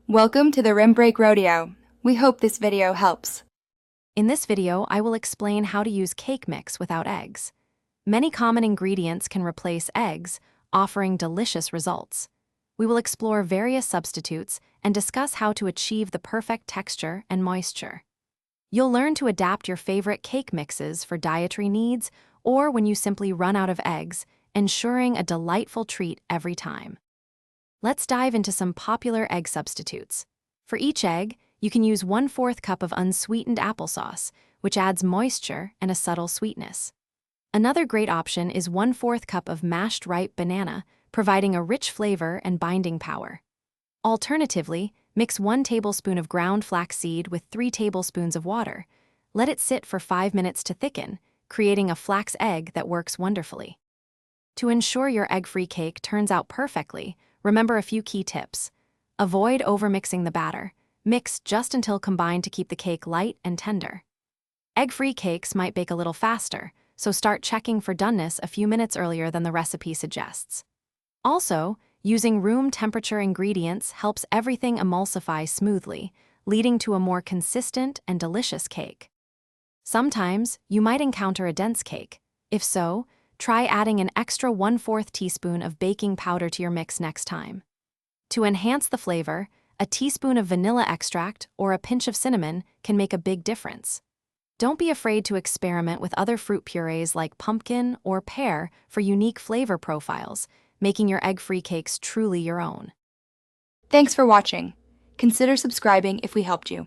Welcome to the Rim Break Rodeo. We hope this video helps. In this video, I will explain how to use cake mix without eggs. Many common ingredients can replace eggs, offering delicious results. We will explore various substitutes and discuss how to achieve the perfect texture and moisture. You'll learn to adapt your favorite cake mixes for dietary needs or when you simply run out of eggs, ensuring a delightful treat every time. Let's dive into some popular egg substitutes. For each egg, you can use 1/4 cup of unsweetened applesauce, which adds moisture and a subtle sweetness. Another great option is 1/4 cup of mashed ripe banana, providing a rich flavor and binding power. Alternatively, mix 1 tablespoon of ground flaxseed with 3 tablespoons of water. Let it sit for 5 minutes to thicken, creating a flax egg that works wonderfully. To ensure your egg-free cake turns out perfectly, remember a few key tips. Avoid overmixing the batter. Mix just until combined to keep the cake light and tender. Egg-free cakes might bake a little faster, so start checking for doneness a few minutes earlier than the recipe suggests. Also, using room temperature ingredients helps everything emulsify smoothly, leading to a more consistent and delicious cake. Sometimes, you might encounter a dense cake. If so, try adding an extra 1/4 teaspoon of baking powder to your mix next time. To enhance the flavor, a teaspoon of vanilla extract or a pinch of cinnamon can make a big difference. Don't be afraid to experiment with other fruit purees like pumpkin or pear for unique flavor profiles, making your egg-free cakes truly your own. Thanks for watching. Consider subscribing if we helped you.